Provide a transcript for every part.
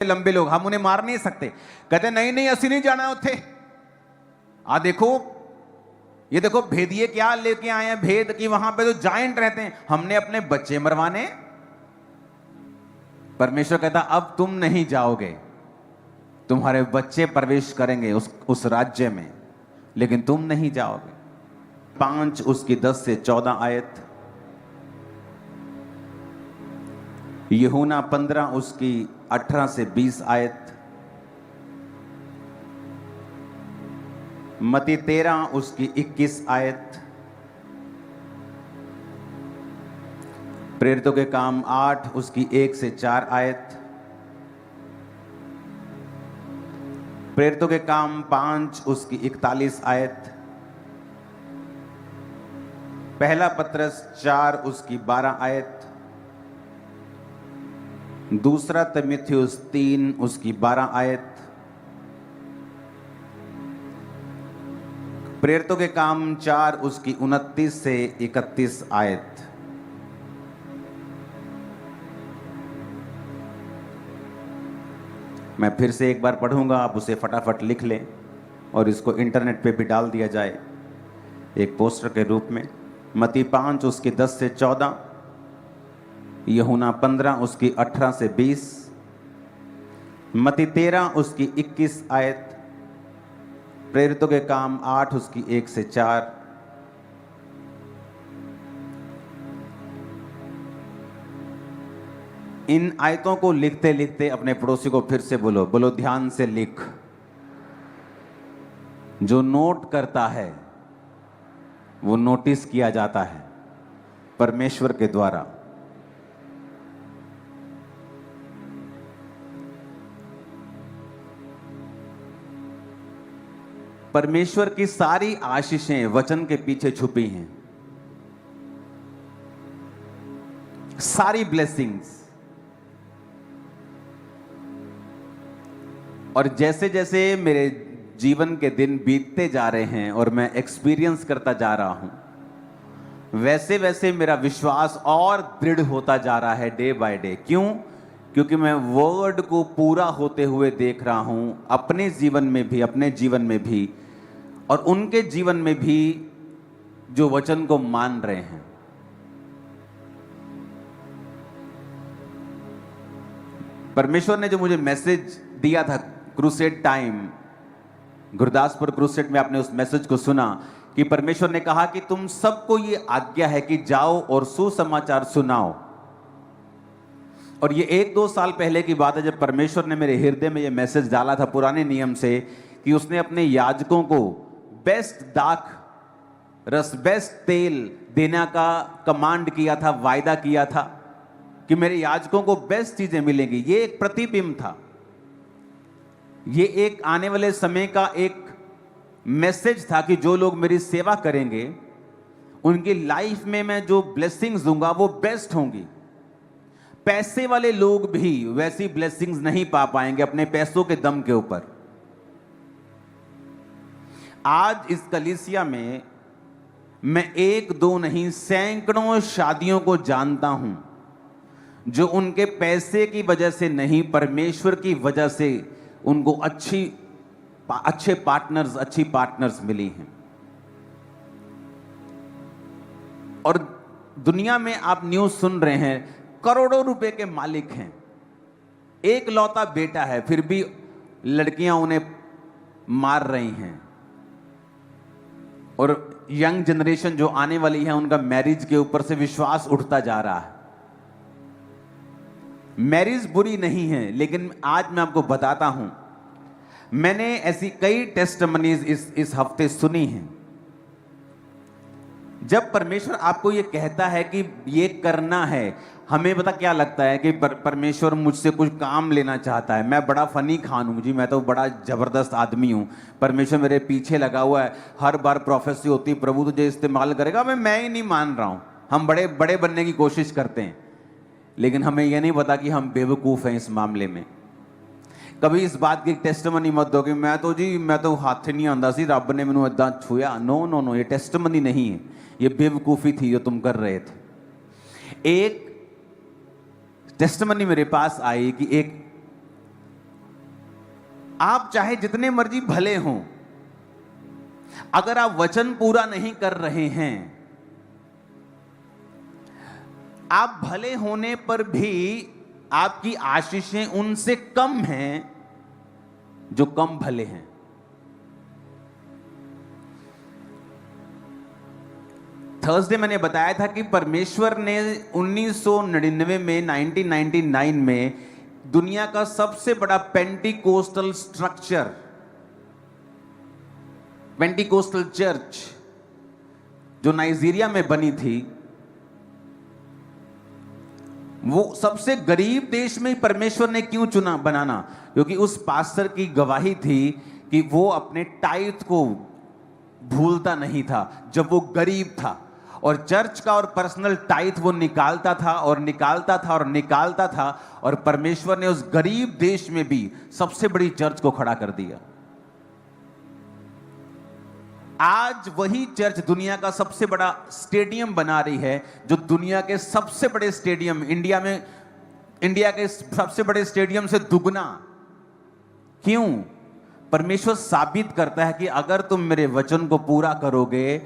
लंबे लोग, हम उन्हें मार नहीं सकते। कहते नहीं नहीं असि नहीं जाना उथे। देखो ये देखो भेदिए क्या लेके आए हैं, भेद कि वहां पे तो जायंट रहते हैं, हमने अपने बच्चे मरवाने। परमेश्वर कहता अब तुम नहीं जाओगे, तुम्हारे बच्चे प्रवेश करेंगे उस राज्य में, लेकिन तुम नहीं जाओगे। 5 उसकी 10 से 14 आयत, यूहन्ना 15 उसकी 18 से 20 आयत, मत्ती 13 उसकी 21 आयत, प्रेरितों के काम 8 उसकी 1 से 4 आयत, प्रेरितों के काम 5 उसकी 41 आयत, पहला पत्रस 4 उसकी 12 आयत, दूसरा तीमुथियुस 3 उसकी 12 आयत, प्रेरितों के काम 4 उसकी 29 से 31 आयत। मैं फिर से एक बार पढ़ूंगा, आप उसे फटाफट लिख लें और इसको इंटरनेट पे भी डाल दिया जाए एक पोस्टर के रूप में। मत्ती 5 उसकी 10 से 14, यूहन्ना 15 उसकी 18 से 20, मत्ती 13 उसकी 21 आयत, प्रेरितों के काम 8 उसकी 1 से 4, इन आयतों को लिखते लिखते अपने पड़ोसी को फिर से बोलो, बोलो ध्यान से लिख। जो नोट करता है वो नोटिस किया जाता है परमेश्वर के द्वारा। परमेश्वर की सारी आशीषें वचन के पीछे छुपी हैं, सारी ब्लेसिंग्स। और जैसे जैसे मेरे जीवन के दिन बीतते जा रहे हैं और मैं एक्सपीरियंस करता जा रहा हूं, वैसे वैसे मेरा विश्वास और दृढ़ होता जा रहा है डे बाय डे। क्यों? क्योंकि मैं वर्ड को पूरा होते हुए देख रहा हूं, अपने जीवन में भी, अपने जीवन में भी और उनके जीवन में भी जो वचन को मान रहे हैं। परमेश्वर ने जो मुझे मैसेज दिया था क्रूसेड टाइम, गुरदासपुर क्रूसेड में आपने उस मैसेज को सुना कि परमेश्वर ने कहा कि तुम सबको ये आज्ञा है कि जाओ और सुसमाचार सुनाओ। और ये 1-2 साल पहले की बात है जब परमेश्वर ने मेरे हृदय में ये मैसेज डाला था पुराने नियम से, कि उसने अपने याजकों को बेस्ट दाख रस, बेस्ट तेल देने का कमांड किया था, वायदा किया था कि मेरे याजकों को बेस्ट चीजें मिलेंगी। ये एक प्रतिबिंब था, ये एक आने वाले समय का एक मैसेज था कि जो लोग मेरी सेवा करेंगे उनकी लाइफ में मैं जो ब्लेसिंग्स दूंगा वो बेस्ट होंगी। पैसे वाले लोग भी वैसी ब्लेसिंग्स नहीं पा पाएंगे अपने पैसों के दम के ऊपर। आज इस कलीसिया में मैं 1-2 नहीं सैकड़ों शादियों को जानता हूं जो उनके पैसे की वजह से नहीं, परमेश्वर की वजह से उनको अच्छे पार्टनर्स, अच्छी पार्टनर्स मिली हैं। और दुनिया में आप न्यूज़ सुन रहे हैं, करोड़ों रुपए के मालिक हैं, एक लौता बेटा है, फिर भी लड़कियां उन्हें मार रही हैं। और यंग जनरेशन जो आने वाली है उनका मैरिज के ऊपर से विश्वास उठता जा रहा है। मैरिज बुरी नहीं है, लेकिन आज मैं आपको बताता हूं, मैंने ऐसी कई टेस्टमनीज इस हफ्ते सुनी हैं। जब परमेश्वर आपको ये कहता है कि ये करना है, हमें पता क्या लगता है कि परमेश्वर मुझसे कुछ काम लेना चाहता है। मैं बड़ा फनी खान हूं जी, मैं तो बड़ा जबरदस्त आदमी हूं, परमेश्वर मेरे पीछे लगा हुआ है, हर बार प्रोफेसी होती प्रभु तुझे इस्तेमाल करेगा। मैं ही नहीं मान रहा हूं। हम बड़े बड़े बनने की कोशिश करते हैं, लेकिन हमें यह नहीं पता कि हम बेवकूफ हैं इस मामले में। कभी इस बात की टेस्टमनी मत दो कि मैं तो हाथ नहीं आंदा सी, रब ने मैनू इदां छुया। नो नो नो, ये टेस्टमनी नहीं है, ये बेवकूफी थी जो तुम कर रहे थे। एक टेस्टमनी मेरे पास आई कि एक आप चाहे जितने मर्जी भले हों, अगर आप वचन पूरा नहीं कर रहे हैं, आप भले होने पर भी आपकी आशीषें उनसे कम हैं जो कम भले हैं। थर्सडे मैंने बताया था कि परमेश्वर ने 1999 में 1999 में दुनिया का सबसे बड़ा पेंटिकोस्टल स्ट्रक्चर, पेंटिकोस्टल चर्च जो नाइजीरिया में बनी थी, वो सबसे गरीब देश में परमेश्वर ने क्यों चुना बनाना? क्योंकि उस पास्टर की गवाही थी कि वो अपने टाइट को भूलता नहीं था जब वो गरीब था, और चर्च का और पर्सनल टाइट वो निकालता था और निकालता था और निकालता था, और परमेश्वर ने उस गरीब देश में भी सबसे बड़ी चर्च को खड़ा कर दिया। आज वही चर्च दुनिया का सबसे बड़ा स्टेडियम बना रही है, जो दुनिया के सबसे बड़े स्टेडियम, इंडिया के सबसे बड़े स्टेडियम से दुगना। क्यों? परमेश्वर साबित करता है कि अगर तुम मेरे वचन को पूरा करोगे,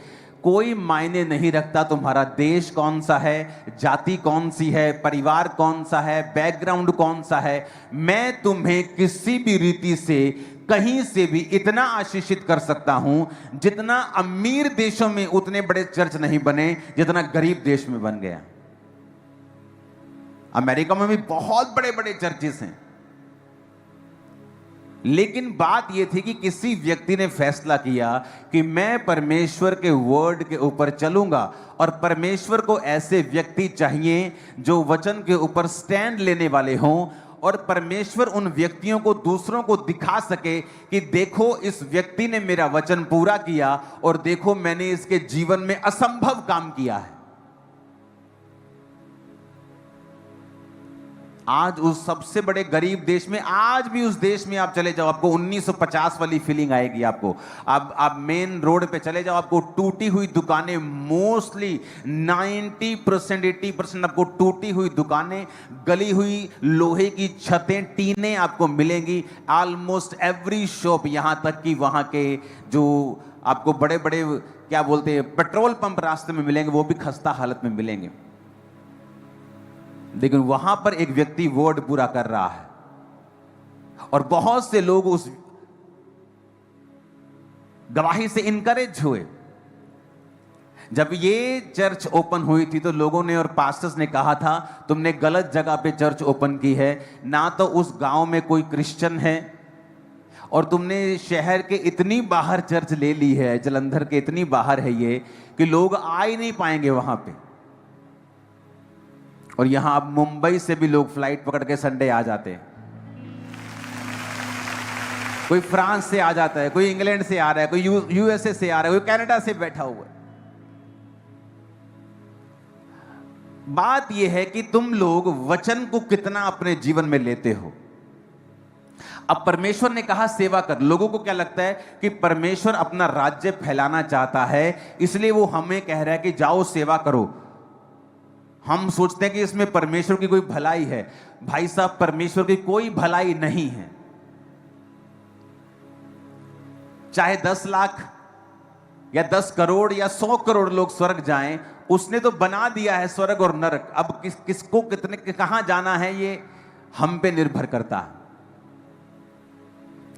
कोई मायने नहीं रखता तुम्हारा देश कौन सा है, जाति कौन सी है, परिवार कौन सा है, बैकग्राउंड कौन सा है, मैं तुम्हें किसी भी रीति से कहीं से भी इतना आशीषित कर सकता हूं जितना अमीर देशों में उतने बड़े चर्च नहीं बने जितना गरीब देश में बन गया। अमेरिका में भी बहुत बड़े बड़े चर्चेस हैं, लेकिन बात यह थी कि किसी व्यक्ति ने फैसला किया कि मैं परमेश्वर के वर्ड के ऊपर चलूंगा, और परमेश्वर को ऐसे व्यक्ति चाहिए जो वचन के ऊपर स्टैंड लेने वाले हों, और परमेश्वर उन व्यक्तियों को दूसरों को दिखा सके कि देखो इस व्यक्ति ने मेरा वचन पूरा किया, और देखो मैंने इसके जीवन में असंभव काम किया है। आज उस सबसे बड़े गरीब देश में, आज भी उस देश में आप चले जाओ, आपको 1950 वाली फीलिंग आएगी। आपको आप मेन रोड पे चले जाओ, आपको टूटी हुई दुकानें, मोस्टली 90% 80% आपको टूटी हुई दुकानें, गली हुई लोहे की छतें, टीनें आपको मिलेंगी। ऑलमोस्ट एवरी शॉप, यहां तक कि वहां के जो आपको बड़े बड़े क्या बोलते हैं पेट्रोल पंप रास्ते में मिलेंगे, वो भी खस्ता हालत में मिलेंगे। लेकिन वहां पर एक व्यक्ति वर्ड पूरा कर रहा है, और बहुत से लोग उस गवाही से इनकरेज हुए। जब ये चर्च ओपन हुई थी तो लोगों ने और पास्टर्स ने कहा था, तुमने गलत जगह पे चर्च ओपन की है, ना तो उस गांव में कोई क्रिश्चियन है, और तुमने शहर के इतनी बाहर चर्च ले ली है, जलंधर के इतनी बाहर है ये कि लोग आ ही नहीं पाएंगे वहां पे। और यहां अब मुंबई से भी लोग फ्लाइट पकड़ के संडे आ जाते हैं, कोई फ्रांस से आ जाता है, कोई इंग्लैंड से आ रहा है, कोई यूएसए से आ रहा है, कोई कनाडा से बैठा हुआ है। बात यह है कि तुम लोग वचन को कितना अपने जीवन में लेते हो। अब परमेश्वर ने कहा सेवा कर। लोगों को क्या लगता है कि परमेश्वर अपना राज्य फैलाना चाहता है, इसलिए वो हमें कह रहा है कि जाओ सेवा करो। हम सोचते हैं कि इसमें परमेश्वर की कोई भलाई है। भाई साहब, परमेश्वर की कोई भलाई नहीं है। चाहे 10 लाख या 10 करोड़ या 100 करोड़ लोग स्वर्ग जाएं, उसने तो बना दिया है स्वर्ग और नरक। अब किसको कितने कहां जाना है ये हम पे निर्भर करता है।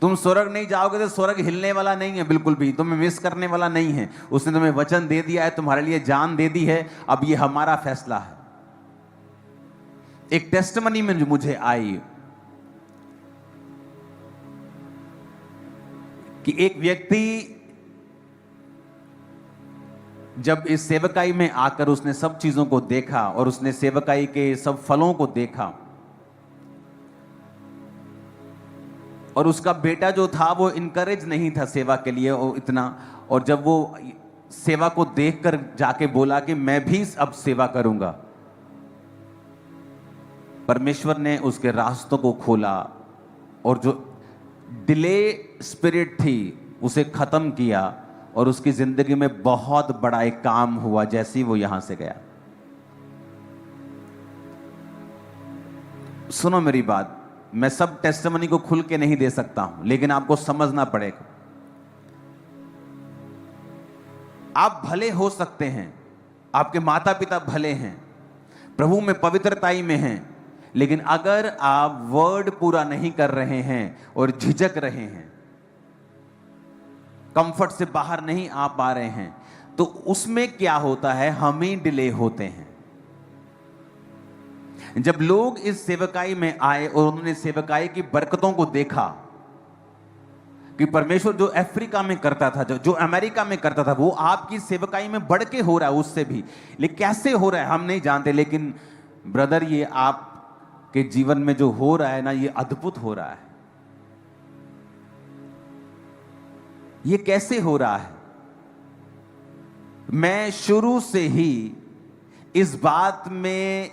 तुम स्वर्ग नहीं जाओगे तो स्वर्ग हिलने वाला नहीं है, बिल्कुल भी तुम्हें मिस करने वाला नहीं है। उसने तुम्हें वचन दे दिया है, तुम्हारे लिए जान दे दी है। अब ये हमारा फैसला है। एक टेस्टमनी में जो मुझे आई कि एक व्यक्ति जब इस सेवकाई में आकर उसने सब चीजों को देखा और उसने सेवकाई के सब फलों को देखा, और उसका बेटा जो था वो इनकरेज नहीं था सेवा के लिए इतना, और जब वो सेवा को देखकर जाके बोला कि मैं भी अब सेवा करूंगा, परमेश्वर ने उसके रास्तों को खोला और जो डिले स्पिरिट थी उसे खत्म किया, और उसकी जिंदगी में बहुत बड़ा एक काम हुआ जैसे ही वो यहां से गया। सुनो मेरी बात, मैं सब टेस्टिमनी को खुल के नहीं दे सकता हूं, लेकिन आपको समझना पड़ेगा। आप भले हो सकते हैं, आपके माता पिता भले हैं, प्रभु में पवित्रताई में हैं, लेकिन अगर आप वर्ड पूरा नहीं कर रहे हैं और झिझक रहे हैं, कंफर्ट से बाहर नहीं आ पा रहे हैं, तो उसमें क्या होता है, हम ही डिले होते हैं। जब लोग इस सेवकाई में आए और उन्होंने सेवकाई की बरकतों को देखा कि परमेश्वर जो अफ्रीका में करता था, जो अमेरिका में करता था, वो आपकी सेवकाई में बढ़ के हो रहा है उससे भी। लेकिन कैसे हो रहा है हम नहीं जानते, लेकिन ब्रदर ये आपके जीवन में जो हो रहा है ना, ये अद्भुत हो रहा है। ये कैसे हो रहा है? मैं शुरू से ही इस बात में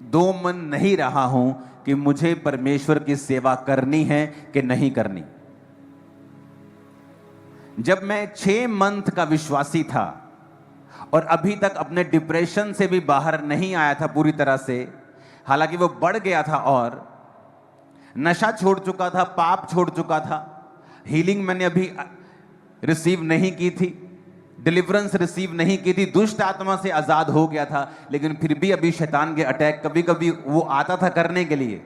दो मन नहीं रहा हूं कि मुझे परमेश्वर की सेवा करनी है कि नहीं करनी। जब मैं 6 मंथ का विश्वासी था और अभी तक अपने डिप्रेशन से भी बाहर नहीं आया था पूरी तरह से, हालांकि वो बढ़ गया था और नशा छोड़ चुका था, पाप छोड़ चुका था, हीलिंग मैंने अभी रिसीव नहीं की थी, डिलीवरेंस रिसीव नहीं की थी, दुष्ट आत्मा से आजाद हो गया था, लेकिन फिर भी अभी शैतान के अटैक कभी कभी वो आता था करने के लिए।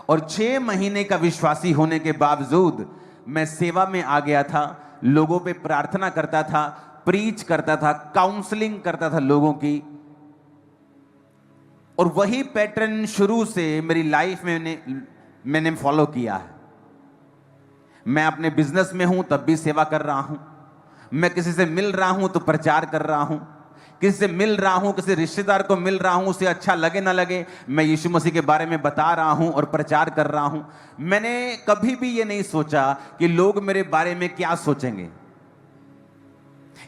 और 6 महीने का विश्वासी होने के बावजूद मैं सेवा में आ गया था, लोगों पे प्रार्थना करता था, प्रीच करता था, काउंसलिंग करता था लोगों की, और वही पैटर्न शुरू से मेरी लाइफ में मैंने फॉलो किया है। मैं अपने बिजनेस में हूं तब भी सेवा कर रहा हूं, मैं किसी से मिल रहा हूं तो प्रचार कर रहा हूं, किसी से मिल रहा हूं, किसी रिश्तेदार को मिल रहा हूं, उसे अच्छा लगे ना लगे, मैं यीशु मसीह के बारे में बता रहा हूं और प्रचार कर रहा हूं। मैंने कभी भी ये नहीं सोचा कि लोग मेरे बारे में क्या सोचेंगे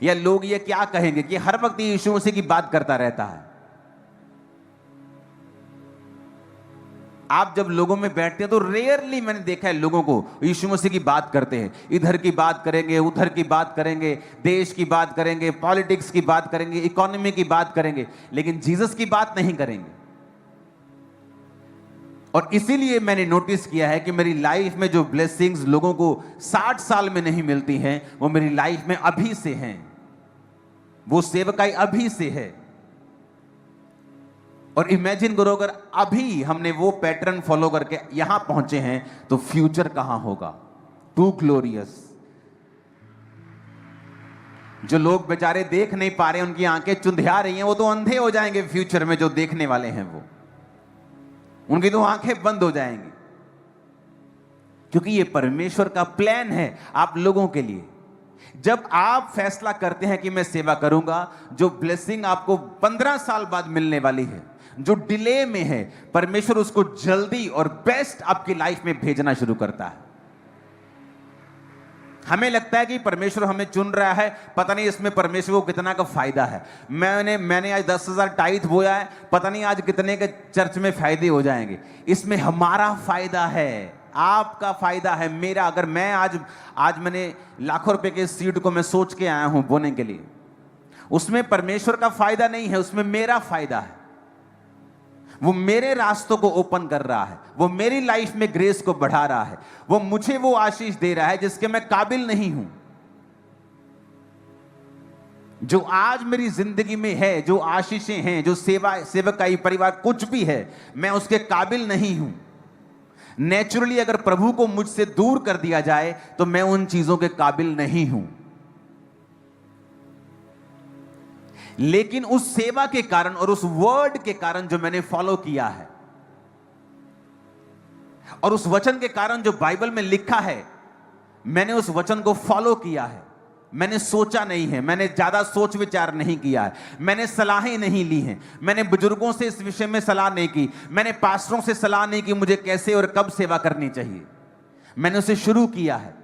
या लोग ये क्या कहेंगे, कि हर वक्त यीशु मसीह की बात करता रहता है। आप जब लोगों में बैठते हैं तो रेयरली मैंने देखा है लोगों को यीशु मसीह की बात करते हैं। इधर की बात करेंगे, उधर की बात करेंगे, देश की बात करेंगे, पॉलिटिक्स की बात करेंगे, इकोनॉमी की बात करेंगे, लेकिन जीसस की बात नहीं करेंगे। और इसीलिए मैंने नोटिस किया है कि मेरी लाइफ में जो ब्लेसिंग्स लोगों को 60 साल में नहीं मिलती हैं, वो मेरी लाइफ में अभी से हैं, वो सेवकाई अभी से है। और इमेजिन करो अगर अभी हमने वो पैटर्न फॉलो करके यहां पहुंचे हैं तो फ्यूचर कहां होगा। Too glorious. जो लोग बेचारे देख नहीं पा रहे, उनकी आंखें चुंधिया रही हैं, वो तो अंधे हो जाएंगे फ्यूचर में। जो देखने वाले हैं वो, उनकी तो आंखें बंद हो जाएंगी, क्योंकि ये परमेश्वर का प्लान है आप लोगों के लिए। जब आप फैसला करते हैं कि मैं सेवा करूंगा, जो ब्लेसिंग आपको 15 साल बाद मिलने वाली है, जो डिले में है, परमेश्वर उसको जल्दी और बेस्ट आपकी लाइफ में भेजना शुरू करता है। हमें लगता है कि परमेश्वर हमें चुन रहा है, पता नहीं इसमें परमेश्वर को कितना का फायदा है। मैंने आज 10,000 टाइथ बोया है, पता नहीं आज कितने के चर्च में फायदे हो जाएंगे। इसमें हमारा फायदा है, आपका फायदा है, मेरा। अगर मैं आज मैंने लाखों रुपए के सीड को मैं सोच के आया हूं बोने के लिए, उसमें परमेश्वर का फायदा नहीं है, उसमें मेरा फायदा है। वो मेरे रास्तों को ओपन कर रहा है, वो मेरी लाइफ में ग्रेस को बढ़ा रहा है, वो मुझे वो आशीष दे रहा है जिसके मैं काबिल नहीं हूं। जो आज मेरी जिंदगी में है, जो आशीषें हैं, जो सेवकाई परिवार कुछ भी है, मैं उसके काबिल नहीं हूं। नेचुरली अगर प्रभु को मुझसे दूर कर दिया जाए तो मैं उन चीजों के काबिल नहीं हूं। लेकिन उस सेवा के कारण और उस वर्ड के कारण जो मैंने फॉलो किया है, और उस वचन के कारण जो बाइबल में लिखा है, मैंने उस वचन को फॉलो किया है। मैंने सोचा नहीं है, मैंने ज्यादा सोच विचार नहीं किया है, मैंने सलाहें नहीं ली हैं, मैंने बुजुर्गों से इस विषय में सलाह नहीं की, मैंने पास्टरों से सलाह नहीं की मुझे कैसे और कब सेवा करनी चाहिए। मैंने उसे शुरू किया है।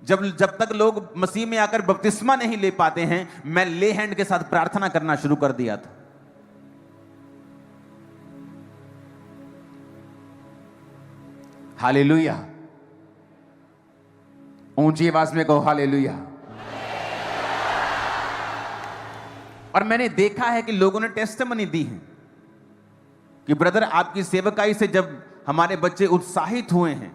जब तक लोग मसीह में आकर बपतिस्मा नहीं ले पाते हैं, मैं ले हैंड के साथ प्रार्थना करना शुरू कर दिया था। हालेलुया। ऊंची आवाज में कहो हालेलुया। और मैंने देखा है कि लोगों ने टेस्टिमनी दी है कि ब्रदर आपकी सेवकाई से जब हमारे बच्चे उत्साहित हुए हैं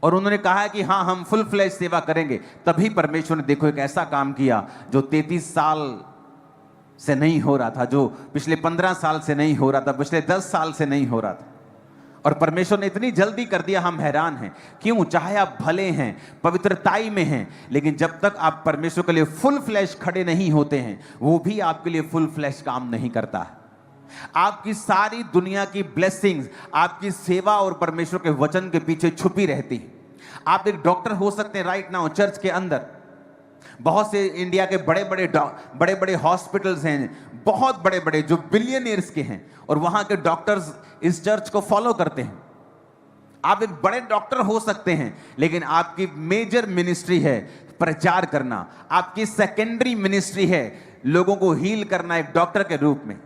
और उन्होंने कहा है कि हाँ, हम फुल फ्लैश सेवा करेंगे, तभी परमेश्वर ने देखो एक ऐसा काम किया जो 33 साल से नहीं हो रहा था, जो पिछले 15 साल से नहीं हो रहा था, पिछले 10 साल से नहीं हो रहा था। और परमेश्वर ने इतनी जल्दी कर दिया, हम हैरान हैं। क्यों? चाहे आप भले हैं, पवित्रताई में हैं, लेकिन जब तक आप परमेश्वर के लिए फुल फ्लैश खड़े नहीं होते हैं, वो भी आपके लिए फुल फ्लैश काम नहीं करता है। आपकी सारी दुनिया की ब्लेसिंग्स आपकी सेवा और परमेश्वर के वचन के पीछे छुपी रहती है। आप एक डॉक्टर हो सकते हैं राइट नाउ चर्च के अंदर, बहुत से इंडिया के बड़े बड़े हॉस्पिटल्स हैं, बहुत बड़े बड़े जो बिलियनियर्स के हैं, और वहां के डॉक्टर्स इस चर्च को फॉलो करते हैं। आप एक बड़े डॉक्टर हो सकते हैं, लेकिन आपकी मेजर मिनिस्ट्री है प्रचार करना, आपकी सेकेंडरी मिनिस्ट्री है लोगों को हील करना एक डॉक्टर के रूप में।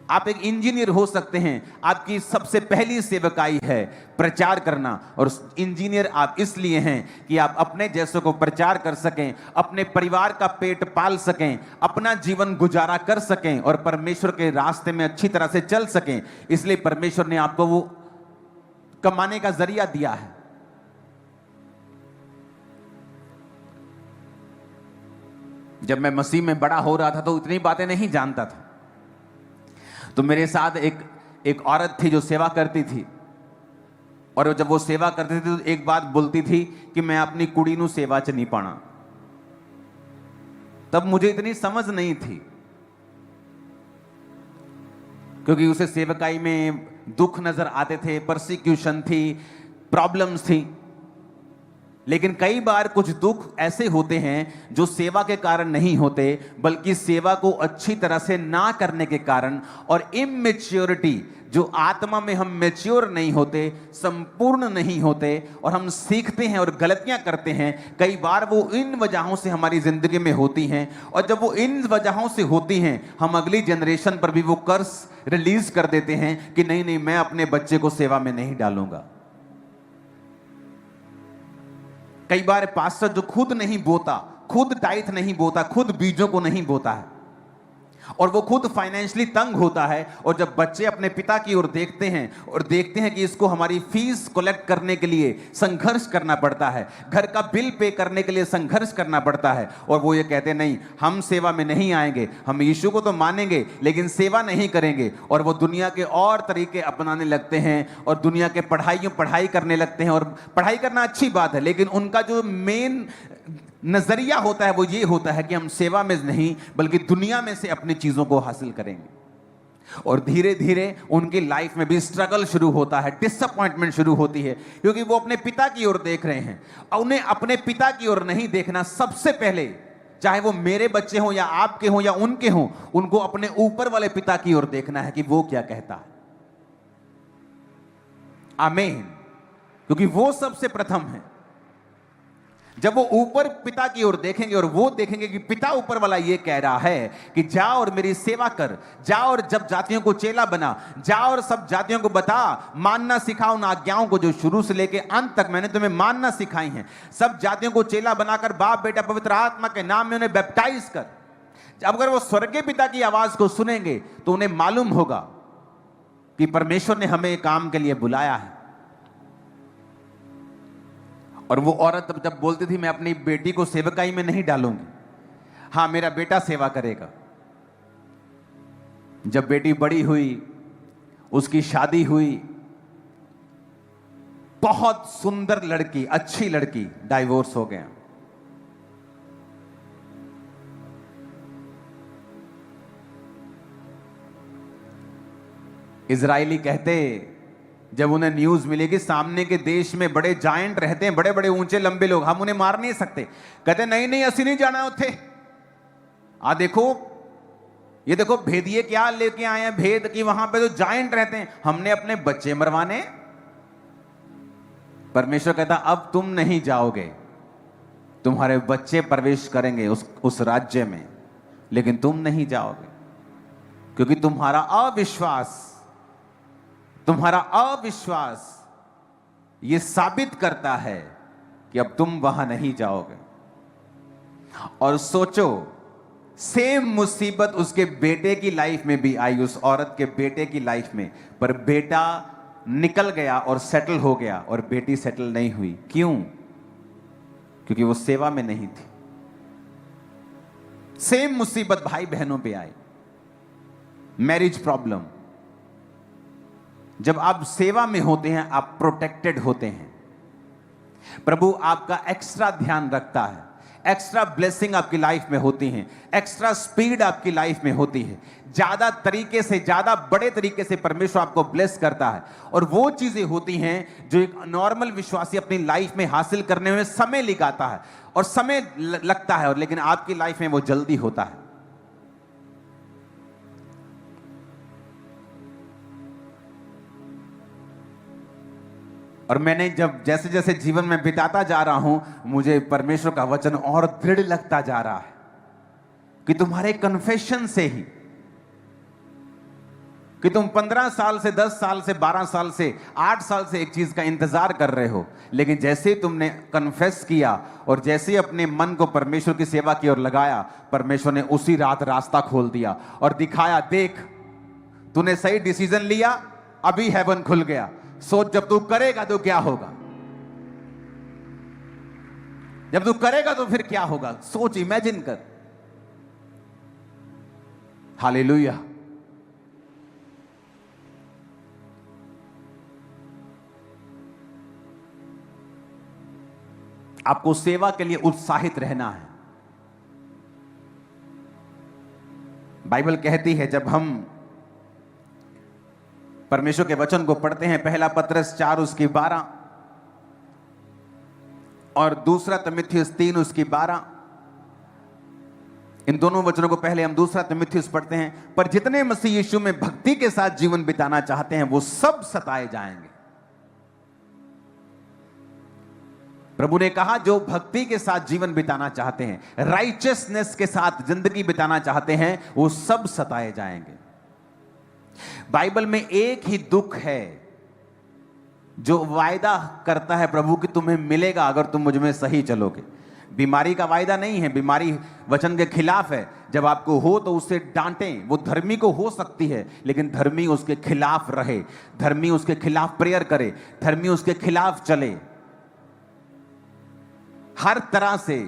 आप एक इंजीनियर हो सकते हैं, आपकी सबसे पहली सेवकाई है प्रचार करना, और इंजीनियर आप इसलिए हैं कि आप अपने जैसों को प्रचार कर सकें, अपने परिवार का पेट पाल सकें, अपना जीवन गुजारा कर सकें और परमेश्वर के रास्ते में अच्छी तरह से चल सकें। इसलिए परमेश्वर ने आपको वो कमाने का जरिया दिया है। जब मैं मसीह में बड़ा हो रहा था तो इतनी बातें नहीं जानता था। तो मेरे साथ एक औरत थी जो सेवा करती थी, और जब वो सेवा करती थी तो एक बात बोलती थी कि मैं अपनी कुड़ी नू सेवा च नहीं पाना। तब मुझे इतनी समझ नहीं थी, क्योंकि उसे सेवकाई में दुख नजर आते थे, परसिक्यूशन थी, प्रॉब्लम्स थी। लेकिन कई बार कुछ दुख ऐसे होते हैं जो सेवा के कारण नहीं होते, बल्कि सेवा को अच्छी तरह से ना करने के कारण, और इमेच्योरिटी, जो आत्मा में हम मैच्योर नहीं होते, संपूर्ण नहीं होते, और हम सीखते हैं और गलतियां करते हैं। कई बार वो इन वजहों से हमारी जिंदगी में होती हैं, और जब वो इन वजहों से होती हैं, हम अगली जनरेशन पर भी वो कर्स रिलीज कर देते हैं कि नहीं नहीं, मैं अपने बच्चे को सेवा में नहीं डालूंगा। कई बार पास्टर जो खुद नहीं बोता, खुद टाइथ नहीं बोता, खुद बीजों को नहीं बोता है, और वो खुद फाइनेंशियली तंग होता है, और जब बच्चे अपने पिता की ओर देखते हैं और देखते हैं कि इसको हमारी फीस कलेक्ट करने के लिए संघर्ष करना पड़ता है, घर का बिल पे करने के लिए संघर्ष करना पड़ता है, और वो ये कहते हैं नहीं, हम सेवा में नहीं आएंगे, हम यीशु को तो मानेंगे लेकिन सेवा नहीं करेंगे, और वो दुनिया के और तरीके अपनाने लगते हैं और दुनिया के पढ़ाई करने लगते हैं। और पढ़ाई करना अच्छी बात है, लेकिन उनका जो मेन नजरिया होता है वो ये होता है कि हम सेवा में नहीं बल्कि दुनिया में से अपनी चीजों को हासिल करेंगे। और धीरे धीरे उनकी लाइफ में भी स्ट्रगल शुरू होता है, डिसअपॉइंटमेंट शुरू होती है, क्योंकि वो अपने पिता की ओर देख रहे हैं। उन्हें अपने पिता की ओर नहीं देखना, सबसे पहले चाहे वो मेरे बच्चे हों या आपके हों या उनके हों, उनको अपने ऊपर वाले पिता की ओर देखना है कि वो क्या कहता है। आमीन। क्योंकि वो सबसे प्रथम है। जब वो ऊपर पिता की ओर देखेंगे और वो देखेंगे कि पिता ऊपर वाला ये कह रहा है कि जा और मेरी सेवा कर, जा और जब जातियों को चेला बना, जा और सब जातियों को बता, मानना सिखा उन आज्ञाओं को जो शुरू से लेके अंत तक मैंने तुम्हें मानना सिखाई हैं। सब जातियों को चेला बनाकर बाप बेटा पवित्र आत्मा के नाम में उन्हें बैप्टाइज कर। अगर वो स्वर्गीय पिता की आवाज को सुनेंगे तो उन्हें मालूम होगा कि परमेश्वर ने हमें काम के लिए बुलाया है। और वो औरत जब बोलती थी मैं अपनी बेटी को सेवकाई में नहीं डालूंगी, हाँ मेरा बेटा सेवा करेगा। जब बेटी बड़ी हुई, उसकी शादी हुई, बहुत सुंदर लड़की, अच्छी लड़की, डाइवोर्स हो गया। इजरायली कहते, जब उन्हें न्यूज मिली कि सामने के देश में बड़े जायंट रहते हैं, बड़े बड़े ऊंचे लंबे लोग, हम उन्हें मार नहीं सकते, कहते नहीं नहीं असि नहीं जाना उठे। देखो ये देखो भेदिए क्या लेके आए हैं, भेद की वहां पे तो जायंट रहते हैं, हमने अपने बच्चे मरवाने। परमेश्वर कहता अब तुम नहीं जाओगे, तुम्हारे बच्चे प्रवेश करेंगे उस राज्य में, लेकिन तुम नहीं जाओगे, क्योंकि तुम्हारा अविश्वास ये साबित करता है कि अब तुम वहां नहीं जाओगे। और सोचो सेम मुसीबत उसके बेटे की लाइफ में भी आई, उस औरत के बेटे की लाइफ में, पर बेटा निकल गया और सेटल हो गया और बेटी सेटल नहीं हुई। क्यों? क्योंकि वो सेवा में नहीं थी। सेम मुसीबत भाई बहनों पे आई, मैरिज प्रॉब्लम। जब आप सेवा में होते हैं आप प्रोटेक्टेड होते हैं, प्रभु आपका एक्स्ट्रा ध्यान रखता है, एक्स्ट्रा ब्लेसिंग आपकी लाइफ में होती है, एक्स्ट्रा स्पीड आपकी लाइफ में होती है, ज्यादा तरीके से, ज्यादा बड़े तरीके से परमेश्वर आपको ब्लेस करता है। और वो चीजें होती हैं जो एक नॉर्मल विश्वासी अपनी लाइफ में हासिल करने में समय लगाता है और समय लगता है, और लेकिन आपकी लाइफ में वो जल्दी होता है। और मैंने जब जैसे जैसे जीवन में बिताता जा रहा हूं, मुझे परमेश्वर का वचन और दृढ़ लगता जा रहा है कि तुम्हारे कन्फेशन से ही, कि तुम 15 साल से, 10 साल से, 12 साल से, 8 साल से एक चीज का इंतजार कर रहे हो, लेकिन जैसे ही तुमने कन्फेस किया और जैसे ही अपने मन को परमेश्वर की सेवा की ओर लगाया, परमेश्वर ने उसी रात रास्ता खोल दिया और दिखाया, देख तूने सही डिसीजन लिया, अभी हेवन खुल गया, सोच जब तू करेगा तो क्या होगा, जब तू करेगा तो फिर क्या होगा, सोच, इमेजिन कर। हालेलुया। आपको सेवा के लिए उत्साहित रहना है। बाइबल कहती है, जब हम परमेश्वर के वचन को पढ़ते हैं, पहला पत्रस 4 उसकी 12 और दूसरा तीमुथियुस 3 उसकी 12, इन दोनों वचनों को पहले हम दूसरा तीमुथियुस पढ़ते हैं। पर जितने मसीह यीशु में भक्ति के साथ जीवन बिताना चाहते हैं वो सब सताए जाएंगे। प्रभु ने कहा, जो भक्ति के साथ जीवन बिताना चाहते हैं, राइचियसनेस के साथ जिंदगी बिताना चाहते हैं, वो सब सताए जाएंगे। बाइबल में एक ही दुख है जो वायदा करता है प्रभु कि तुम्हें मिलेगा अगर तुम मुझ में सही चलोगे। बीमारी का वायदा नहीं है, बीमारी वचन के खिलाफ है। जब आपको हो तो उसे डांटें। वो धर्मी को हो सकती है, लेकिन धर्मी उसके खिलाफ रहे, धर्मी उसके खिलाफ प्रेयर करे, धर्मी उसके खिलाफ चले, हर तरह से,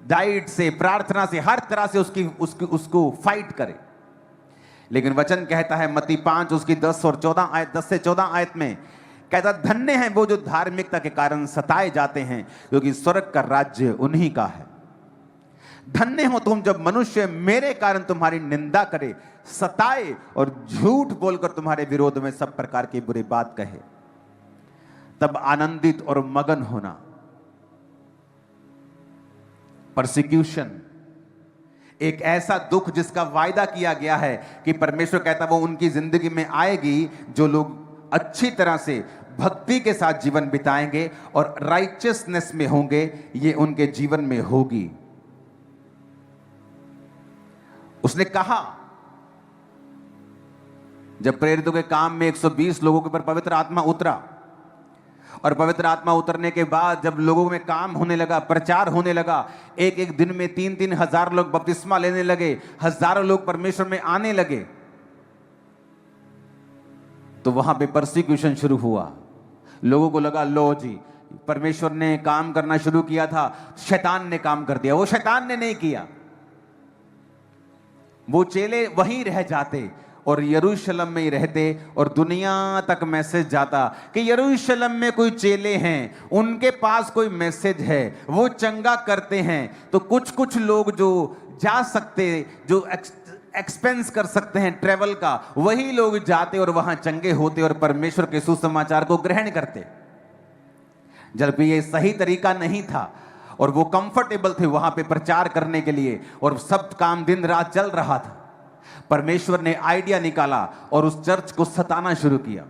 डाइट से, प्रार्थना से, हर तरह से उसको फाइट करे। लेकिन वचन कहता है मत्ती 5 उसकी 10 और 14 आयत, 10 से 14 आयत में कहता, धन्य हैं वो जो धार्मिकता के कारण सताए जाते हैं, क्योंकि स्वर्ग का राज्य उन्हीं का है। धन्य हो तुम जब मनुष्य मेरे कारण तुम्हारी निंदा करे, सताए और झूठ बोलकर तुम्हारे विरोध में सब प्रकार की बुरी बात कहे, तब आनंदित और मगन होना। परसिक्यूशन एक ऐसा दुख जिसका वायदा किया गया है कि परमेश्वर कहता वो उनकी जिंदगी में आएगी जो लोग अच्छी तरह से भक्ति के साथ जीवन बिताएंगे और राइचियसनेस में होंगे, ये उनके जीवन में होगी। उसने कहा, जब प्रेरितों के काम में 120 लोगों के ऊपर पवित्र आत्मा उतरा, और पवित्र आत्मा उतरने के बाद जब लोगों में काम होने लगा, प्रचार होने लगा, एक एक दिन में 3-3 हजार लोग बपतिस्मा लेने लगे, हजारों लोग परमेश्वर में आने लगे, तो वहां पे परसिक्यूशन शुरू हुआ। लोगों को लगा, लो जी, परमेश्वर ने काम करना शुरू किया था, शैतान ने काम कर दिया। वो शैतान ने नहीं किया, वो चेले वहीं रह जाते और यरूशलेम में ही रहते और दुनिया तक मैसेज जाता कि यरूशलेम में कोई चेले हैं, उनके पास कोई मैसेज है, वो चंगा करते हैं। तो कुछ कुछ लोग जो जा सकते, जो एक्सपेंस कर सकते हैं ट्रेवल का, वही लोग जाते और वहां चंगे होते और परमेश्वर के सुसमाचार को ग्रहण करते, जबकि ये सही तरीका नहीं था। और वो कंफर्टेबल थे वहां पे प्रचार करने के लिए, और सब काम दिन रात चल रहा था। परमेश्वर ने आइडिया निकाला और उस चर्च को सताना शुरू किया।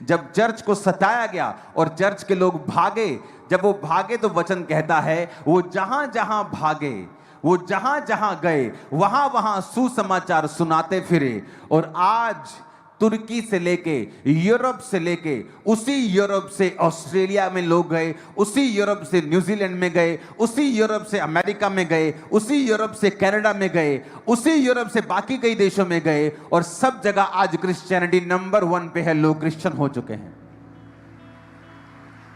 जब चर्च को सताया गया और चर्च के लोग भागे, जब वो भागे तो वचन कहता है वो जहां जहां भागे, वो जहां जहां गए, वहां वहां सुसमाचार सुनाते फिरे। और आज तुर्की से लेके, यूरोप से लेके, उसी यूरोप से ऑस्ट्रेलिया में लोग गए, उसी यूरोप से न्यूजीलैंड में गए, उसी यूरोप से अमेरिका में गए, उसी यूरोप से कनाडा में गए, उसी यूरोप से बाकी कई देशों में गए, और सब जगह आज क्रिश्चियनिटी नंबर 1 पे है। लोग क्रिश्चियन हो चुके हैं।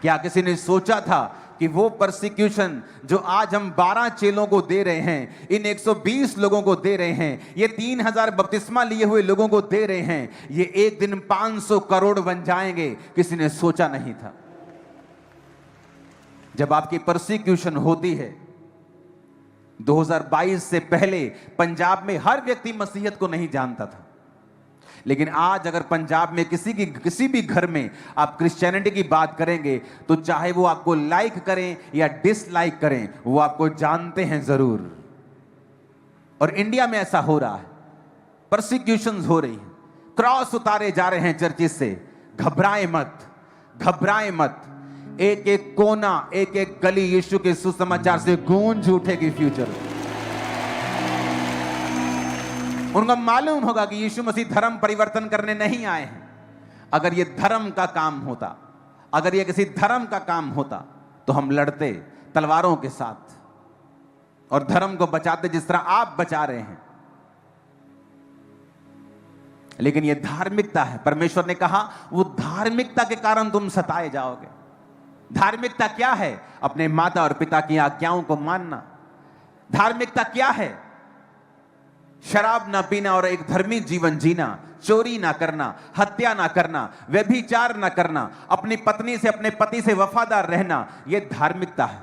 क्या किसी ने सोचा था कि वो परसिक्यूशन जो आज हम 12 चेलों को दे रहे हैं, इन 120 लोगों को दे रहे हैं, ये 3000 बपतिस्मा लिए हुए लोगों को दे रहे हैं, ये एक दिन 500 करोड़ बन जाएंगे? किसी ने सोचा नहीं था। जब आपकी परसिक्यूशन होती है, 2022 से पहले पंजाब में हर व्यक्ति मसीहत को नहीं जानता था, लेकिन आज अगर पंजाब में किसी भी घर में आप क्रिश्चियनिटी की बात करेंगे तो चाहे वो आपको लाइक करें या डिसलाइक करें, वो आपको जानते हैं जरूर। और इंडिया में ऐसा हो रहा है, परसिक्यूशंस हो रही हैं, क्रॉस उतारे जा रहे हैं चर्चिस से। घबराएं मत, घबराएं मत। एक एक कोना, एक एक गली यीशु के सुसमाचार से गूंज उठेगी फ्यूचर। उनको मालूम होगा कि यीशु मसीह धर्म परिवर्तन करने नहीं आए हैं। अगर ये धर्म का काम होता, अगर ये किसी धर्म का काम होता तो हम लड़ते तलवारों के साथ और धर्म को बचाते जिस तरह आप बचा रहे हैं। लेकिन ये धार्मिकता है। परमेश्वर ने कहा वो धार्मिकता के कारण तुम सताए जाओगे। धार्मिकता क्या है? अपने माता और पिता की आज्ञाओं को मानना। धार्मिकता क्या है? शराब ना पीना और एक धर्मी जीवन जीना, चोरी ना करना, हत्या ना करना, व्यभिचार ना करना, अपनी पत्नी से, अपने पति से वफादार रहना, यह धार्मिकता है।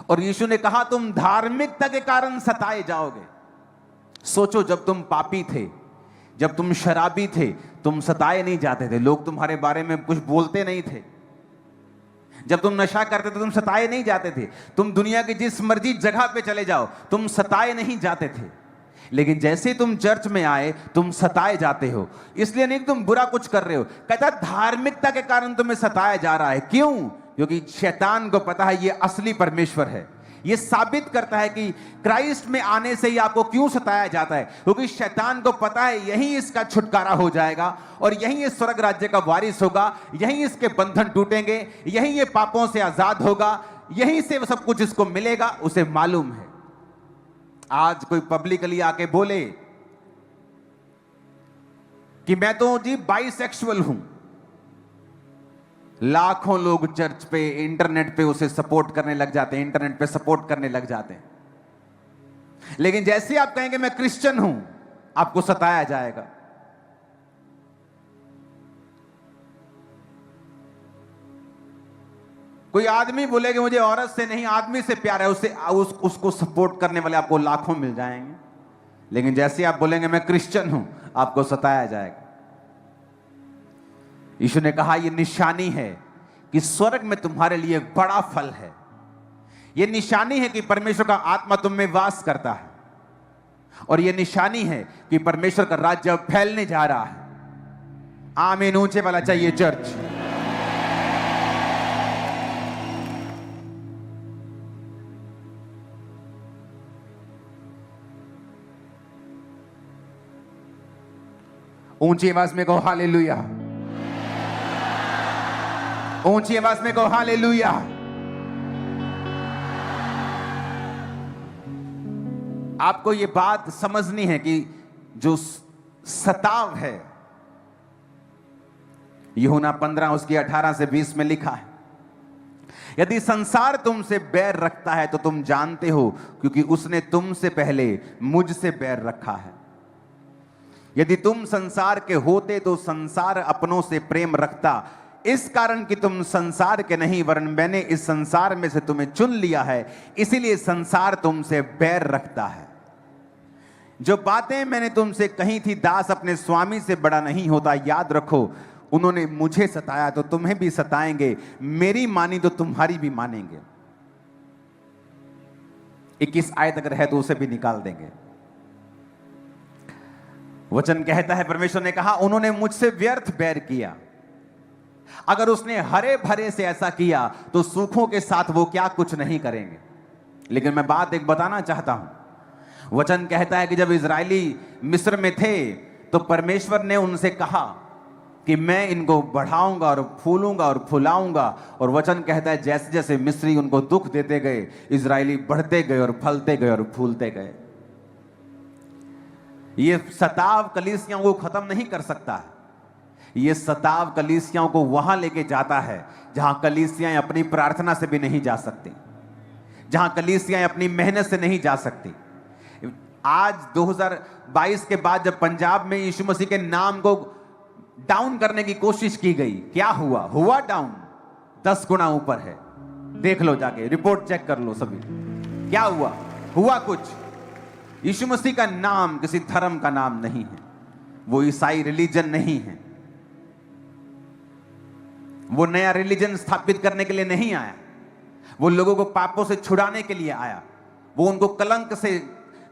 और यीशु ने कहा तुम धार्मिकता के कारण सताए जाओगे। सोचो, जब तुम पापी थे, जब तुम शराबी थे, तुम सताए नहीं जाते थे। लोग तुम्हारे बारे में कुछ बोलते नहीं थे। जब तुम नशा करते थे, तुम सताए नहीं जाते थे। तुम दुनिया की जिस मर्जी जगह पे चले जाओ, तुम सताए नहीं जाते थे। लेकिन जैसे तुम चर्च में आए, तुम सताए जाते हो। इसलिए नहीं तुम बुरा कुछ कर रहे हो, कहता धार्मिकता के कारण तुम्हें सताया जा रहा है। क्यों? क्योंकि शैतान को पता है ये असली परमेश्वर है। ये साबित करता है कि क्राइस्ट में आने से ही आपको क्यों सताया जाता है, क्योंकि शैतान को पता है यही इसका छुटकारा हो जाएगा और यही इस स्वर्ग राज्य का वारिस होगा, यही इसके बंधन टूटेंगे, यही ये पापों से आजाद होगा, यही से सब कुछ इसको मिलेगा। उसे मालूम है। आज कोई पब्लिकली आके बोले कि मैं तो जी बाइसेक्सुअल हूं, लाखों लोग चर्च पे, इंटरनेट पे उसे सपोर्ट करने लग जाते हैं, इंटरनेट पे सपोर्ट करने लग जाते हैं। लेकिन जैसे आप कहेंगे मैं क्रिश्चियन हूं, आपको सताया जाएगा। कोई आदमी बोलेगा मुझे औरत से नहीं आदमी से प्यार है, उसको सपोर्ट करने वाले आपको लाखों मिल जाएंगे। लेकिन जैसे आप बोलेंगे मैं क्रिश्चियन हूं, आपको सताया जाएगा। यीशु ने कहा यह निशानी है कि स्वर्ग में तुम्हारे लिए एक बड़ा फल है। यह निशानी है कि परमेश्वर का आत्मा तुम में वास करता है, और यह निशानी है कि परमेश्वर का राज्य अब फैलने जा रहा है। आमीन ऊंचे वाला चाहिए चर्च। ऊंची आवाज में कहो हालेलुया, ऊंची आवाज में कहो हालेलुया। आपको यह बात समझनी है कि जो सताव है, यूहन्ना 15 उसकी 18 से 20 में लिखा है, यदि संसार तुमसे बैर रखता है तो तुम जानते हो, क्योंकि उसने तुमसे पहले मुझसे बैर रखा है। यदि तुम संसार के होते तो संसार अपनों से प्रेम रखता, इस कारण कि तुम संसार के नहीं वरन मैंने इस संसार में से तुम्हें चुन लिया है, इसीलिए संसार तुमसे बैर रखता है। जो बातें मैंने तुमसे कही थी, दास अपने स्वामी से बड़ा नहीं होता, याद रखो उन्होंने मुझे सताया तो तुम्हें भी सताएंगे, मेरी मानी तो तुम्हारी भी मानेंगे। 21 आयत अगर है तो उसे भी निकाल देंगे। वचन कहता है, परमेश्वर ने कहा उन्होंने मुझसे व्यर्थ बैर किया। अगर उसने हरे भरे से ऐसा किया तो सूखों के साथ वो क्या कुछ नहीं करेंगे। लेकिन मैं बात एक बताना चाहता हूं। वचन कहता है कि जब इजरायली मिस्र में थे तो परमेश्वर ने उनसे कहा कि मैं इनको बढ़ाऊंगा और फूलूंगा और फुलाऊंगा। और वचन कहता है जैसे जैसे मिस्री उनको दुख देते गए, इजरायली बढ़ते गए और फलते गए और फूलते गए। ये सताव कलीसियाओं को खत्म नहीं कर सकता है। ये सताव कलीसियाओं को वहां लेके जाता है जहां कलीसियाएं अपनी प्रार्थना से भी नहीं जा सकती, जहां कलीसियाएं अपनी मेहनत से नहीं जा सकती। आज 2022 के बाद जब पंजाब में यीशु मसीह के नाम को डाउन करने की कोशिश की गई, क्या हुआ? हुआ डाउन 10 गुना ऊपर है। देख लो, जाके रिपोर्ट चेक कर लो सभी, क्या हुआ? हुआ कुछ। यीशु मसीह का नाम किसी धर्म का नाम नहीं है, वो ईसाई रिलीजन नहीं है, वो नया रिलीजन स्थापित करने के लिए नहीं आया, वो लोगों को पापों से छुड़ाने के लिए आया, वो उनको कलंक से,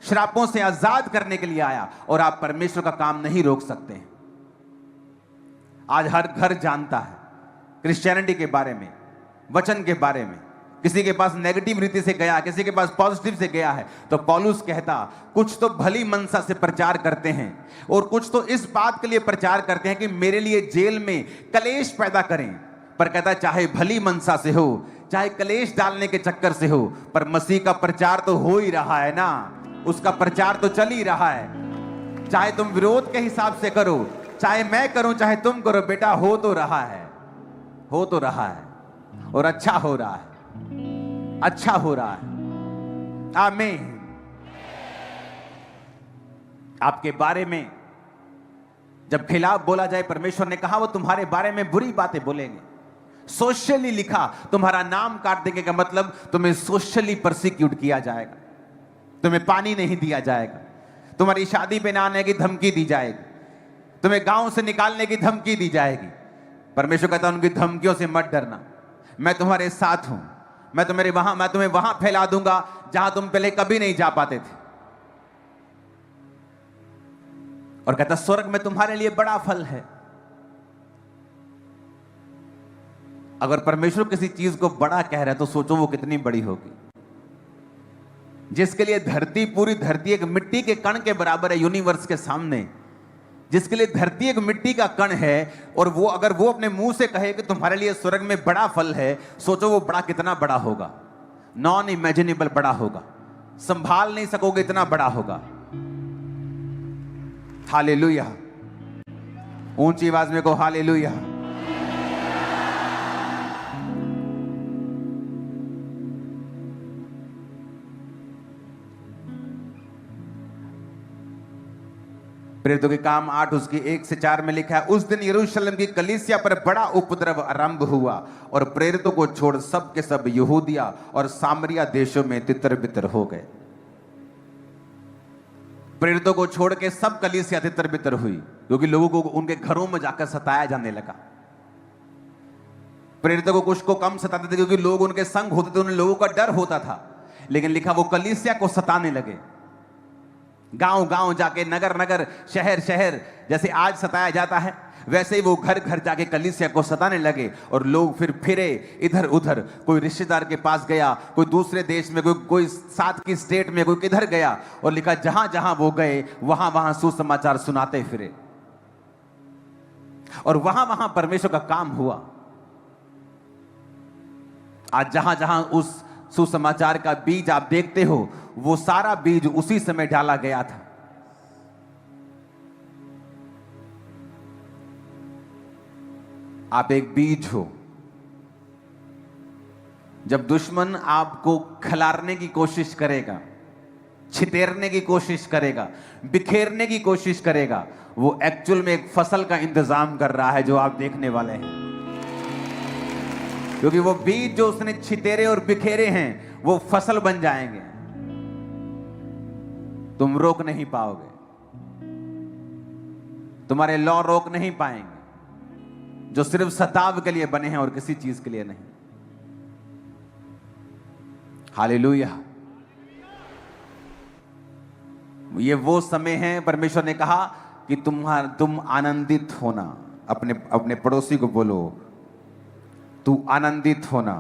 श्रापों से आजाद करने के लिए आया। और आप परमेश्वर का काम नहीं रोक सकते हैं। आज हर घर जानता है क्रिश्चियनिटी के बारे में, वचन के बारे में। किसी के पास नेगेटिव रीति से गया, किसी के पास पॉजिटिव से गया है, तो पौलुस कहता कुछ तो भली मनसा से प्रचार करते हैं और कुछ तो इस बात के लिए प्रचार करते हैं कि मेरे लिए जेल में कलेश पैदा करें। पर कहता चाहे भली मनसा से हो, चाहे कलेश डालने के चक्कर से हो, पर मसीह का प्रचार तो हो ही रहा है ना, उसका प्रचार तो चल ही रहा है। चाहे तुम विरोध के हिसाब से करो, चाहे मैं करूं, चाहे तुम करो, बेटा हो तो रहा है, हो तो रहा है और अच्छा हो रहा है, अच्छा हो रहा है। आमीन। आपके बारे में जब खिलाफ बोला जाए, परमेश्वर ने कहा वो तुम्हारे बारे में बुरी बातें बोलेंगे। सोशली लिखा, तुम्हारा नाम काट देंगे का मतलब तुम्हें सोशली परसिक्यूट किया जाएगा, तुम्हें पानी नहीं दिया जाएगा, तुम्हारी शादी पे ना आने की धमकी दी जाएगी, तुम्हें गांव से निकालने की धमकी दी जाएगी। परमेश्वर कहता है उनकी धमकियों से मत डरना, मैं तुम्हारे साथ हूं, मैं तुम्हें वहां फैला दूंगा जहां तुम पहले कभी नहीं जा पाते थे। और कहता स्वर्ग में तुम्हारे लिए बड़ा फल है। अगर परमेश्वर किसी चीज को बड़ा कह रहा है तो सोचो वो कितनी बड़ी होगी। जिसके लिए धरती, पूरी धरती एक मिट्टी के कण के बराबर है यूनिवर्स के सामने, जिसके लिए धरती एक मिट्टी का कण है, और वो अगर वो अपने मुंह से कहे कि तुम्हारे लिए स्वर्ग में बड़ा फल है, सोचो वो बड़ा कितना बड़ा होगा। नॉन इमेजिनेबल बड़ा होगा, संभाल नहीं सकोगे इतना बड़ा होगा। हालेलुया। ऊंची आवाज में को हालेलुया। प्रेरितों के काम 8 उसकी 1 से 4 में लिखा है, उस दिन यरूशलेम की कलीसिया पर बड़ा उपद्रव आरंभ हुआ और प्रेरितों को छोड़ सब के सब यहूदिया और सामरिया देशों में तितर बितर हो गए। प्रेरितों को छोड़ के सब कलीसिया तितर बितर हुई, क्योंकि लोगों को उनके घरों में जाकर सताया जाने लगा। प्रेरितों को कुछ को कम सताते थे क्योंकि लोग उनके संग होते थे, उन लोगों का डर होता था, लेकिन लिखा वो कलीसिया को सताने लगे। गांव गांव जाके, नगर नगर, शहर शहर, जैसे आज सताया जाता है वैसे ही वो घर घर जाके कलीसिया को सताने लगे। और लोग फिर फिरे इधर उधर, कोई रिश्तेदार के पास गया, कोई दूसरे देश में, कोई साथ की स्टेट में, कोई किधर गया, और लिखा जहां जहां वो गए वहां वहां सुसमाचार सुनाते फिरे, और वहां वहां परमेश्वर का काम हुआ। आज जहां जहां उस सुसमाचार का बीज आप देखते हो, वो सारा बीज उसी समय डाला गया था। आप एक बीज हो। जब दुश्मन आपको खिलारने की कोशिश करेगा, छितेरने की कोशिश करेगा, बिखेरने की कोशिश करेगा, वो एक्चुअल में एक फसल का इंतजाम कर रहा है जो आप देखने वाले हैं। क्योंकि वो बीज जो उसने छितेरे और बिखेरे हैं वो फसल बन जाएंगे, तुम रोक नहीं पाओगे, तुम्हारे लॉ रोक नहीं पाएंगे, जो सिर्फ सताव के लिए बने हैं और किसी चीज के लिए नहीं। हालेलुया। ये वो समय है, परमेश्वर ने कहा कि तुम आनंदित होना। अपने पड़ोसी को बोलो, तू आनंदित होना।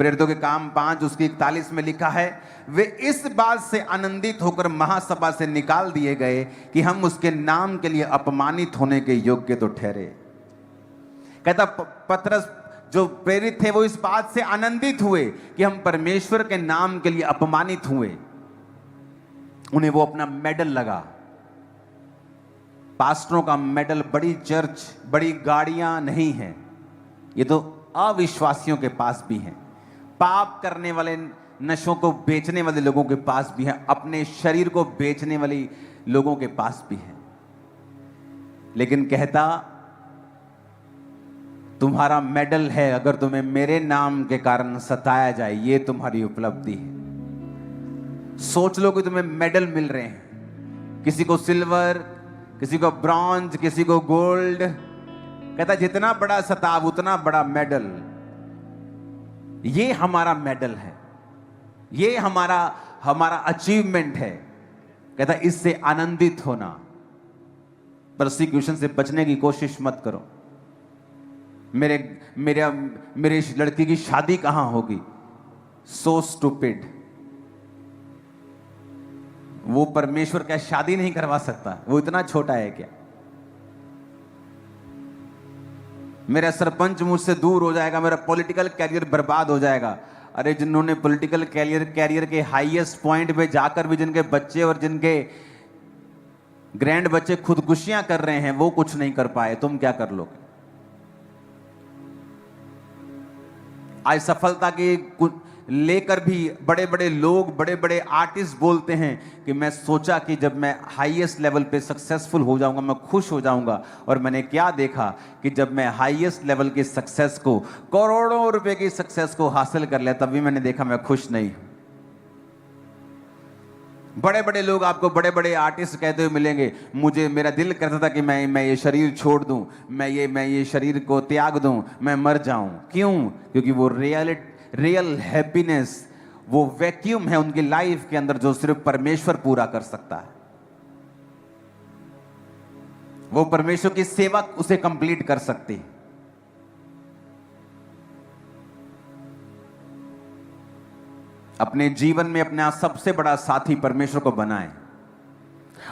प्रेरितों के काम 5 उसकी 41 में लिखा है, वे इस बात से आनंदित होकर महासभा से निकाल दिए गए कि हम उसके नाम के लिए अपमानित होने के योग्य तो ठहरे। कहता पतरस जो प्रेरित थे वो इस बात से आनंदित हुए कि हम परमेश्वर के नाम के लिए अपमानित हुए। उन्हें वो अपना मेडल लगा, पास्टरों का मेडल, बड़ी चर्च, बड़ी गाड़ियां नहीं है, ये तो अविश्वासियों के पास भी हैं, पाप करने वाले, नशों को बेचने वाले लोगों के पास भी है, अपने शरीर को बेचने वाले लोगों के पास भी है। लेकिन कहता तुम्हारा मेडल है, अगर तुम्हें मेरे नाम के कारण सताया जाए, ये तुम्हारी उपलब्धि है। सोच लो कि तुम्हें मेडल मिल रहे हैं, किसी को सिल्वर, किसी को ब्रॉन्ज, किसी को गोल्ड। कहता जितना बड़ा सताव उतना बड़ा मेडल। ये हमारा मेडल है, ये हमारा अचीवमेंट है। कहता इससे आनंदित होना। परसिक्यूशन से बचने की कोशिश मत करो। मेरे इस लड़की की शादी कहां होगी? So stupid. वो परमेश्वर क्या शादी नहीं करवा सकता? वो इतना छोटा है क्या? मेरा सरपंच मुझसे दूर हो जाएगा, मेरा पॉलिटिकल कैरियर बर्बाद हो जाएगा। अरे जिन्होंने पॉलिटिकल कैरियर के हाईएस्ट पॉइंट पे जाकर भी जिनके बच्चे और जिनके ग्रैंड बच्चे खुदकुशियां कर रहे हैं, वो कुछ नहीं कर पाए, तुम क्या कर लोगे? आज सफलता की लेकर भी बड़े बड़े लोग, बड़े बड़े आर्टिस्ट बोलते हैं कि मैं सोचा कि जब मैं हाईएस्ट लेवल पे सक्सेसफुल हो जाऊंगा मैं खुश हो जाऊंगा, और मैंने क्या देखा कि जब मैं हाईएस्ट लेवल की सक्सेस को, करोड़ों रुपए की सक्सेस को हासिल कर लिया, तभी मैंने देखा मैं खुश नहीं हूं। बड़े बड़े लोग आपको, बड़े बड़े आर्टिस्ट कहते हुए मिलेंगे, मेरा दिल करता था कि मैं ये शरीर छोड़ दूं, मैं ये शरीर को त्याग दूं, मैं मर जाऊं। क्यों? क्योंकि वो रियल हैप्पीनेस, वो वैक्यूम है उनकी लाइफ के अंदर जो सिर्फ परमेश्वर पूरा कर सकता है। वो परमेश्वर की सेवा उसे कंप्लीट कर सकती है। अपने जीवन में अपना सबसे बड़ा साथी परमेश्वर को बनाएं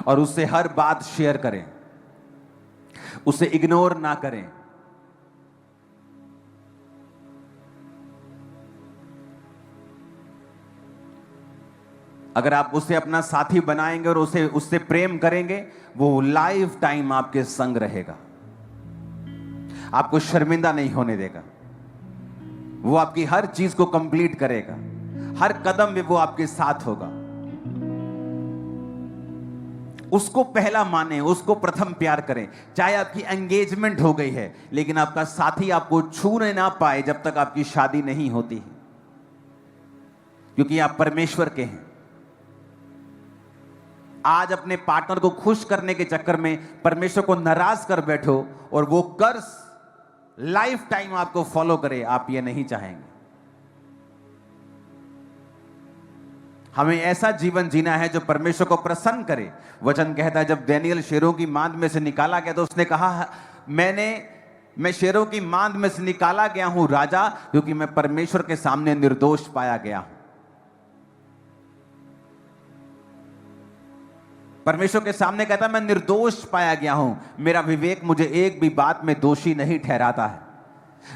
और उससे हर बात शेयर करें, उसे इग्नोर ना करें। अगर आप उसे अपना साथी बनाएंगे और उससे प्रेम करेंगे, वो लाइफ टाइम आपके संग रहेगा, आपको शर्मिंदा नहीं होने देगा। वो आपकी हर चीज को कंप्लीट करेगा, हर कदम में वो आपके साथ होगा। उसको पहला माने, उसको प्रथम प्यार करें। चाहे आपकी एंगेजमेंट हो गई है, लेकिन आपका साथी आपको छूने ना पाए जब तक आपकी शादी नहीं होती है, क्योंकि आप परमेश्वर के हैं। आज अपने पार्टनर को खुश करने के चक्कर में परमेश्वर को नाराज कर बैठो और वो कर्स लाइफ टाइम आपको फॉलो करे, आप ये नहीं चाहेंगे। हमें ऐसा जीवन जीना है जो परमेश्वर को प्रसन्न करे। वचन कहता है जब दानियेल शेरों की मांद में से निकाला गया तो उसने कहा, मैं शेरों की मांद में से निकाला गया हूं राजा, क्योंकि मैं परमेश्वर के सामने निर्दोष पाया गया हूं। परमेश्वर के सामने कहता मैं निर्दोष पाया गया हूं, मेरा विवेक मुझे एक भी बात में दोषी नहीं ठहराता है,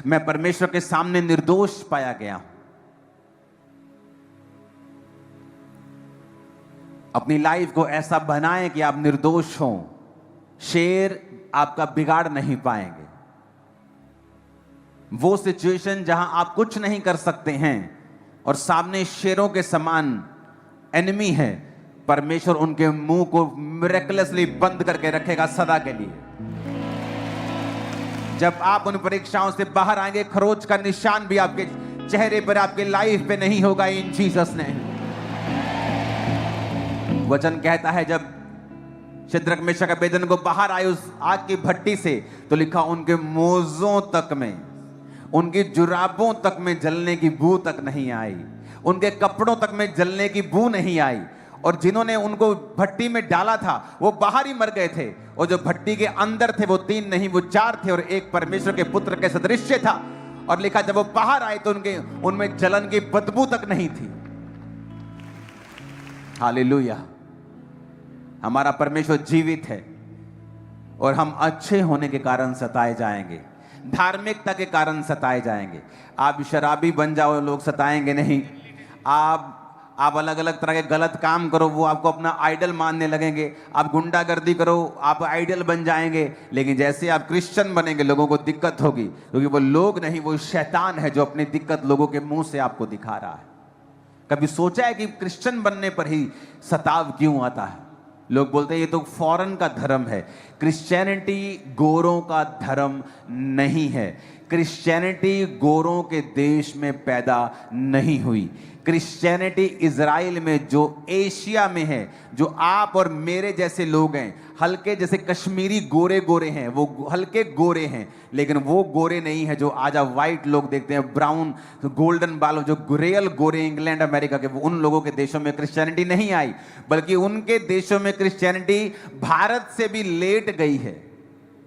मैं परमेश्वर के सामने निर्दोष पाया गया हूं। अपनी लाइफ को ऐसा बनाएं कि आप निर्दोष हों। शेर आपका बिगाड़ नहीं पाएंगे। वो सिचुएशन जहां आप कुछ नहीं कर सकते हैं और सामने शेरों के समान एनिमी है, परमेश्वर उनके मुंह को मिरेकलसली बंद करके रखेगा सदा के लिए। जब आप उन परीक्षाओं से बाहर आएंगे, खरोच का निशान भी आपके चेहरे पर, आपके लाइफ पे नहीं होगा, इन जीसस ने। वचन कहता है जब शद्रक मेशक अबेदनगो बाहर आए उस आग की भट्टी से, तो लिखा उनके मोजों तक में, उनकी जुराबों तक में जलने की बू तक नहीं आई, उनके कपड़ों तक में जलने की बू नहीं आई। और जिन्होंने उनको भट्टी में डाला था वो बाहर ही मर गए थे, और जो भट्टी के अंदर थे वो 3 नहीं वो 4 थे, और एक परमेश्वर के पुत्र के सदृश्य था। और लिखा जब वो बाहर आए तो उनमें जलन की बदबू तक नहीं थी। हालेलुया। हमारा परमेश्वर जीवित है और हम अच्छे होने के कारण सताए जाएंगे, धार्मिकता के कारण सताए जाएंगे। आप शराबी बन जाओ, लोग सताएंगे नहीं। आप अलग अलग तरह के गलत काम करो, वो आपको अपना आइडल मानने लगेंगे। आप गुंडागर्दी करो, आप आइडल बन जाएंगे। लेकिन जैसे आप क्रिश्चियन बनेंगे, लोगों को दिक्कत होगी, क्योंकि वो लोग नहीं, वो शैतान है जो अपनी दिक्कत लोगों के मुंह से आपको दिखा रहा है। कभी सोचा है कि क्रिश्चियन बनने पर ही सताव क्यों आता है? लोग बोलते हैं ये तो फॉरेन का धर्म है। क्रिश्चियनिटी गोरों का धर्म नहीं है। क्रिश्चियनिटी गोरों के देश में पैदा नहीं हुई। क्रिश्चियनिटी इजराइल में, जो एशिया में है, जो आप और मेरे जैसे लोग हैं, हल्के जैसे कश्मीरी गोरे गोरे हैं, वो हल्के गोरे हैं, लेकिन वो गोरे नहीं है जो आज आप व्हाइट लोग देखते हैं, ब्राउन गोल्डन बालों, जो रियल गोरे इंग्लैंड अमेरिका के, वो उन लोगों के देशों में क्रिश्चियनिटी नहीं आई, बल्कि उनके देशों में क्रिश्चियनिटी भारत से भी लेट गई है।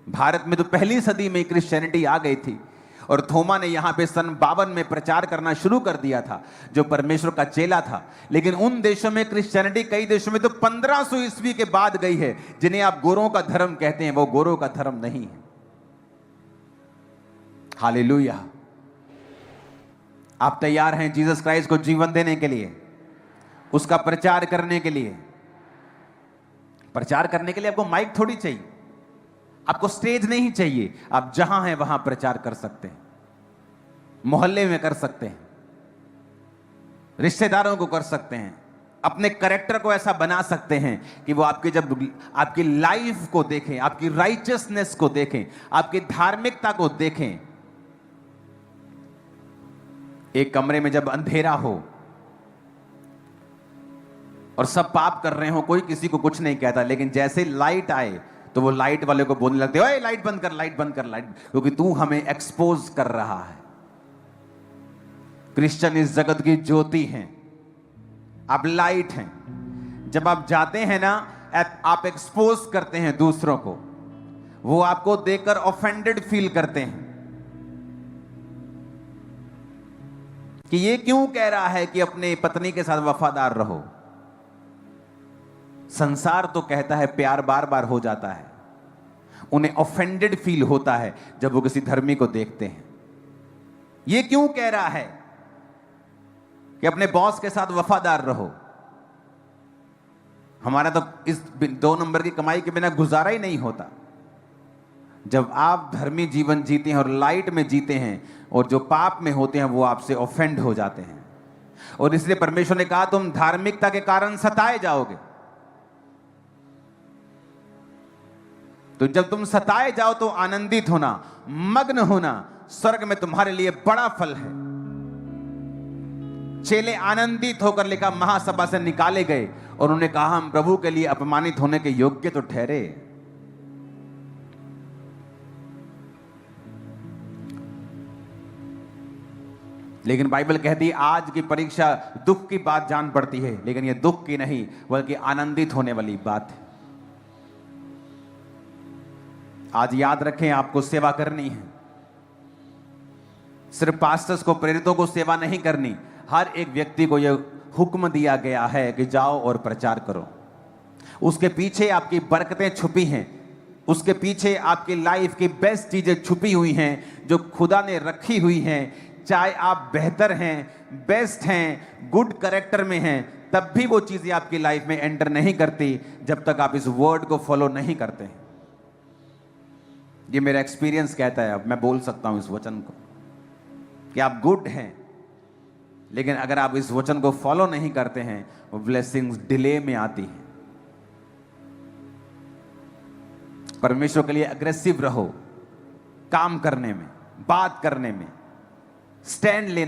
भारत में तो पहली सदी में क्रिश्चियनिटी आ गई थी और थोमा ने यहां पे सन 52 में प्रचार करना शुरू कर दिया था, जो परमेश्वर का चेला था। लेकिन उन देशों में क्रिश्चियनिटी, कई देशों में तो 1500 ईस्वी के बाद गई है। जिन्हें आप गोरों का धर्म कहते हैं, वो गोरों का धर्म नहीं है। हालेलुया। आप तैयार हैं जीसस क्राइस्ट को जीवन देने के लिए, उसका प्रचार करने के लिए? प्रचार करने के लिए आपको माइक थोड़ी चाहिए, आपको स्टेज नहीं चाहिए। आप जहां हैं वहां प्रचार कर सकते हैं, मोहल्ले में कर सकते हैं, रिश्तेदारों को कर सकते हैं, अपने कैरेक्टर को ऐसा बना सकते हैं कि वो जब आपकी लाइफ को देखें, आपकी राइचियसनेस को देखें, आपकी धार्मिकता को देखें। एक कमरे में जब अंधेरा हो और सब पाप कर रहे हो, कोई किसी को कुछ नहीं कहता, लेकिन जैसे लाइट आए तो वो लाइट वाले को बोलने लगते, ओए लाइट बंद कर, लाइट बंद कर, लाइट, क्योंकि तू हमें एक्सपोज कर रहा है। क्रिश्चियन इस जगत की ज्योति हैं, आप लाइट हैं। जब आप जाते हैं ना, आप एक्सपोज करते हैं दूसरों को, वो आपको देखकर ऑफेंडेड फील करते हैं कि ये क्यों कह रहा है कि अपने पत्नी के साथ वफादार रहो। संसार तो कहता है प्यार बार बार हो जाता है, उन्हें ऑफेंडेड फील होता है जब वो किसी धर्मी को देखते हैं। ये क्यों कह रहा है कि अपने बॉस के साथ वफादार रहो। हमारा तो इस 2 नंबर की कमाई के बिना गुजारा ही नहीं होता। जब आप धर्मी जीवन जीते हैं और लाइट में जीते हैं, और जो पाप में होते हैं वो आपसे ऑफेंड हो जाते हैं। और इसलिए परमेश्वर ने कहा तुम धार्मिकता के कारण सताए जाओगे। तो जब तुम सताए जाओ तो आनंदित होना, मग्न होना, स्वर्ग में तुम्हारे लिए बड़ा फल है। चेले आनंदित होकर लिखा महासभा से निकाले गए और उन्होंने कहा हम प्रभु के लिए अपमानित होने के योग्य तो ठहरे। लेकिन बाइबल कहती है आज की परीक्षा दुख की बात जान पड़ती है, लेकिन यह दुख की नहीं बल्कि आनंदित होने वाली बात है। आज याद रखें, आपको सेवा करनी है। सिर्फ पास्टर्स को, प्रेरितों को सेवा नहीं करनी, हर एक व्यक्ति को यह हुक्म दिया गया है कि जाओ और प्रचार करो। उसके पीछे आपकी बरकतें छुपी हैं, उसके पीछे आपकी लाइफ की बेस्ट चीजें छुपी हुई हैं जो खुदा ने रखी हुई हैं। चाहे आप बेहतर हैं, बेस्ट हैं, गुड कैरेक्टर में हैं, तब भी वो चीजें आपकी लाइफ में एंटर नहीं करती जब तक आप इस वर्ड को फॉलो नहीं करते हैं। ये मेरा एक्सपीरियंस कहता है, अब मैं बोल सकता हूं इस वचन को कि आप गुड हैं, लेकिन अगर आप इस वचन को फॉलो नहीं करते हैं, वो ब्लेसिंग्स डिले में आती हैं। परमेश्वर के लिए अग्रेसिव रहो, काम करने में, बात करने में, स्टैंड लेने